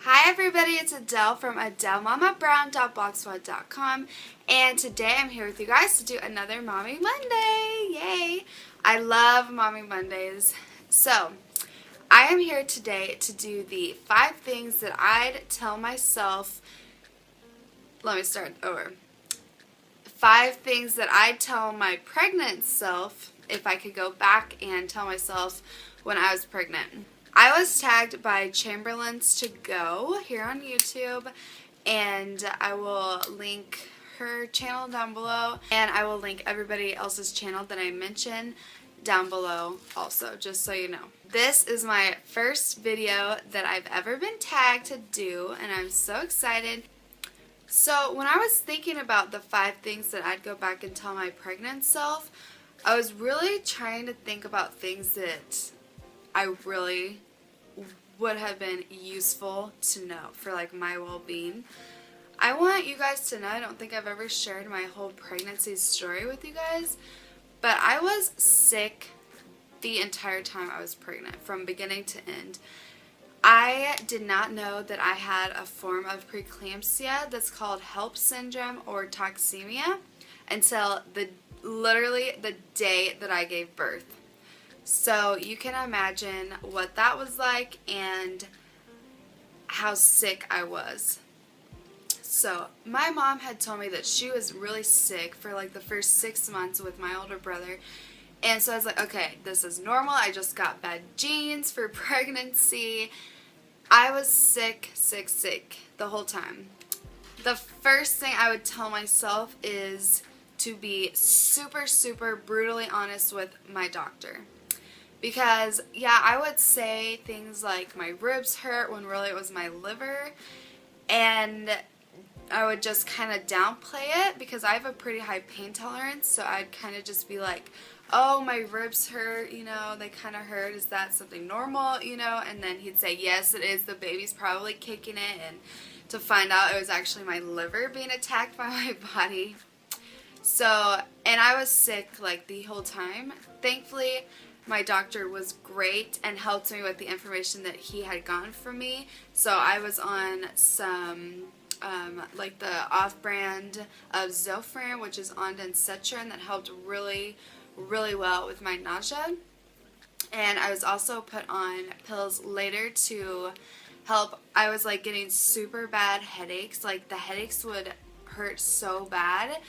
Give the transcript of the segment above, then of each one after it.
Hi everybody, it's Adele from AdeleMamaBrown.blogspot.com, and today I'm here with you guys to do another Mommy Monday. Yay! I love Mommy Mondays. So, I am here today to do the 5 things that I'd tell myself. Let me start over. 5 things that I'd tell my pregnant self if I could go back and tell myself when I was pregnant. I was tagged by Chamberlain's to Go here on YouTube, and I will link her channel down below, and I will link everybody else's channel that I mention down below also, just so you know. This is my first video that I've ever been tagged to do, and I'm so excited. So when I was thinking about the 5 things that I'd go back and tell my pregnant self, I was really trying to think about things that I really would have been useful to know for like my well-being. I want you guys to know, I don't think I've ever shared my whole pregnancy story with you guys, but I was sick the entire time I was pregnant, from beginning to end. I did not know that I had a form of preeclampsia that's called HELLP syndrome or toxemia until literally the day that I gave birth. So you can imagine what that was like and how sick I was. So my mom had told me that she was really sick for like the first 6 months with my older brother. And so I was like, okay, this is normal. I just got bad genes for pregnancy. I was sick the whole time. The first thing I would tell myself is to be super brutally honest with my doctor. Because, yeah, I would say things like my ribs hurt when really it was my liver, and I would just kind of downplay it because I have a pretty high pain tolerance, so I'd kind of just be like, oh, my ribs hurt, you know, they kind of hurt, is that something normal, you know, and then he'd say, yes, it is, the baby's probably kicking it, and to find out it was actually my liver being attacked by my body. So, and I was sick like the whole time. Thankfully, my doctor was great and helped me with the information that he had gotten from me. So I was on some, like the off-brand of Zofran, which is ondansetron, that helped really well with my nausea. And I was also put on pills later to help. I was like getting super bad headaches. Like the headaches would hurt so bad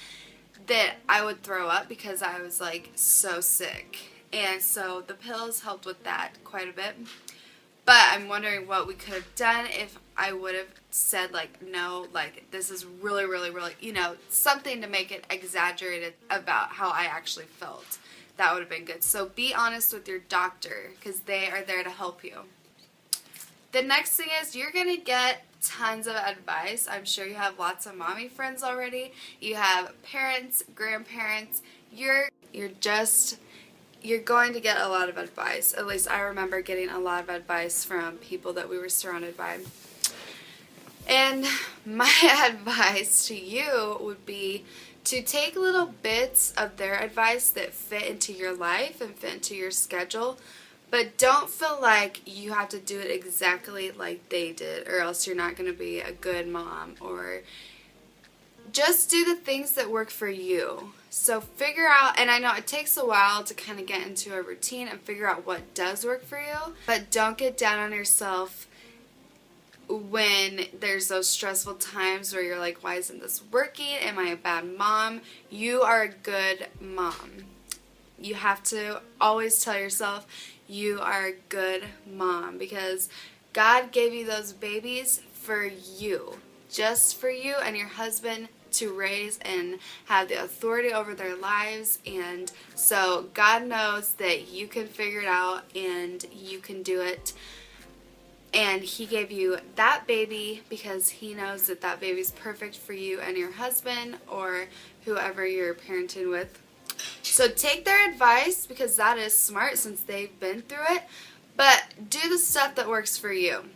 that I would throw up because I was like so sick. And so the pills helped with that quite a bit. But I'm wondering what we could have done if I would have said like, no, like this is really, you know, something to make it exaggerated about how I actually felt. That would have been good. So be honest with your doctor because they are there to help you. The next thing is you're going to get tons of advice. I'm sure you have lots of mommy friends already. You have parents, grandparents. You're going to get a lot of advice. At least I remember getting a lot of advice from people that we were surrounded by. And my advice to you would be to take little bits of their advice that fit into your life and fit into your schedule, but don't feel like you have to do it exactly like they did, or else you're not going to be a good mom. Or just do the things that work for you. So figure out, and I know it takes a while to kind of get into a routine and figure out what does work for you, but don't get down on yourself when there's those stressful times where you're like, why isn't this working? Am I a bad mom? You are a good mom. You have to always tell yourself you are a good mom because God gave you those babies for you, just for you and your husband to raise and have the authority over their lives. And so God knows that you can figure it out and you can do it. And he gave you that baby because he knows that that baby's perfect for you and your husband or whoever you're parenting with. So take their advice because that is smart since they've been through it, but do the stuff that works for you,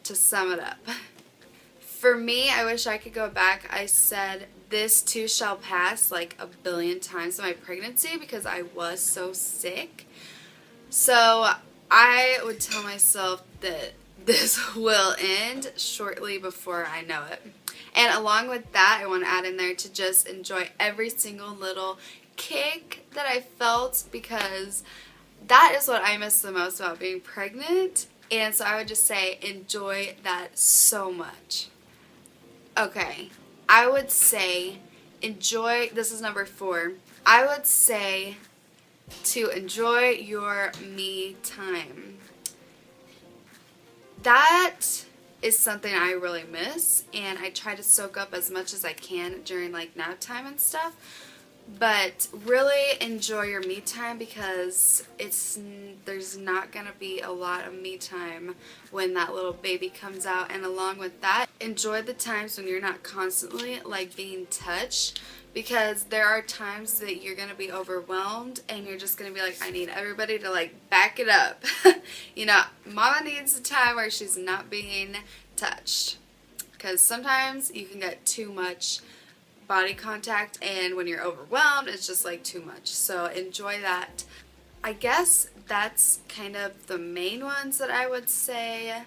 to sum it up. For me, I wish I could go back. I said this too shall pass like a billion times in my pregnancy because I was so sick. So I would tell myself that this will end shortly before I know it. And along with that, I want to add in there to just enjoy every single little kick that I felt, because that is what I miss the most about being pregnant. And so I would just say enjoy that so much. Okay, I would say enjoy, this is number 4. I would say to enjoy your me time. That is something I really miss, and I try to soak up as much as I can during like nap time and stuff. But really enjoy your me time, because there's not going to be a lot of me time when that little baby comes out. And along with that, enjoy the times when you're not constantly like being touched, because there are times that you're going to be overwhelmed and you're just going to be like, I need everybody to like back it up. You know, mama needs a time where she's not being touched, because sometimes you can get too much body contact, and when you're overwhelmed, it's just like too much. So enjoy that. I guess that's kind of the main ones that I would say.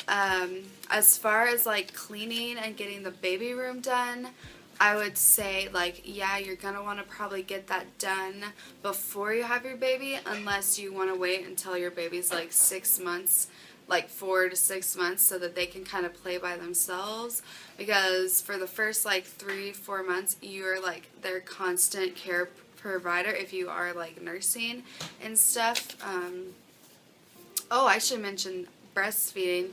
As far as like cleaning and getting the baby room done, I would say like, yeah, you're gonna want to probably get that done before you have your baby, unless you want to wait until your baby's like 6 months, like 4 to 6 months, so that they can kind of play by themselves. Because for the first like 3-4 months, you're like their constant care provider if you are like nursing and stuff. Oh, I should mention breastfeeding.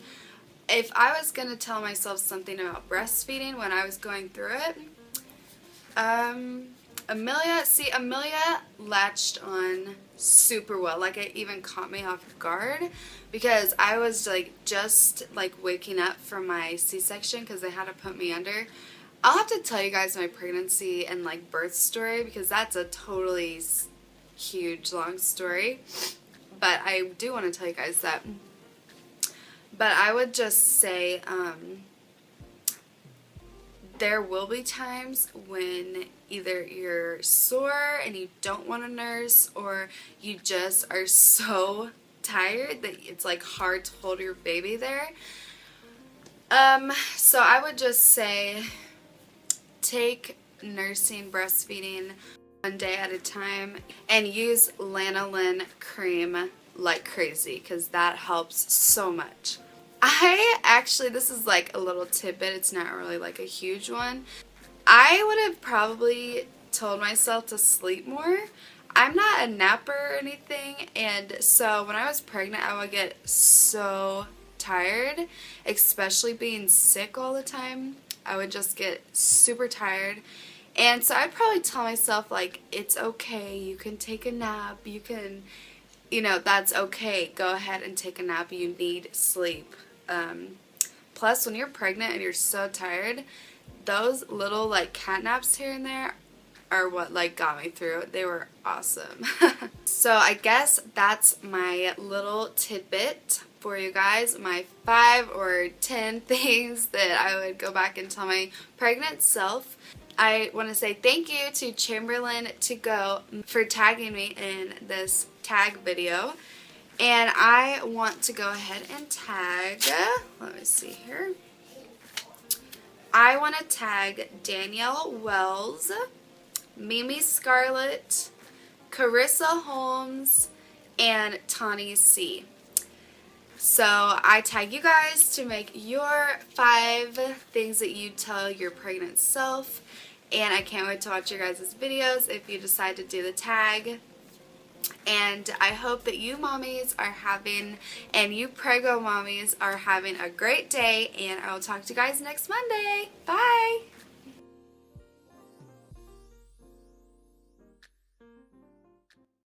If I was gonna tell myself something about breastfeeding when I was going through it, Amelia latched on super well. Like, it even caught me off guard, because I was like just like waking up from my C-section, because they had to put me under. I'll have to tell you guys my pregnancy and like birth story, because that's a totally huge long story, but I do want to tell you guys that. But I would just say there will be times when either you're sore and you don't want to nurse, or you just are so tired that it's like hard to hold your baby there. So I would just say take nursing, breastfeeding one day at a time, and use lanolin cream like crazy, because that helps so much. This is like a little tidbit, it's not really like a huge one. I would have probably told myself to sleep more. I'm not a napper or anything, and so when I was pregnant, I would get so tired, especially being sick all the time. I would just get super tired, and so I'd probably tell myself like, it's okay, you can take a nap, you can, you know, that's okay, go ahead and take a nap, you need sleep. Plus, when you're pregnant and you're so tired, those little like cat naps here and there are what like got me through. They were awesome. So I guess that's my little tidbit for you guys, my 5 or 10 things that I would go back and tell my pregnant self. I want to say thank you to Chamberlain to Go for tagging me in this tag video. And I want to go ahead and tag, let me see here. I want to tag Danielle Wells, Mimi Scarlett, Carissa Holmes, and Tawny C. So I tag you guys to make your 5 things that you tell your pregnant self. And I can't wait to watch your guys' videos if you decide to do the tag. And I hope that you mommies are having, and you preggo mommies are having a great day, and I will talk to you guys next Monday. Bye!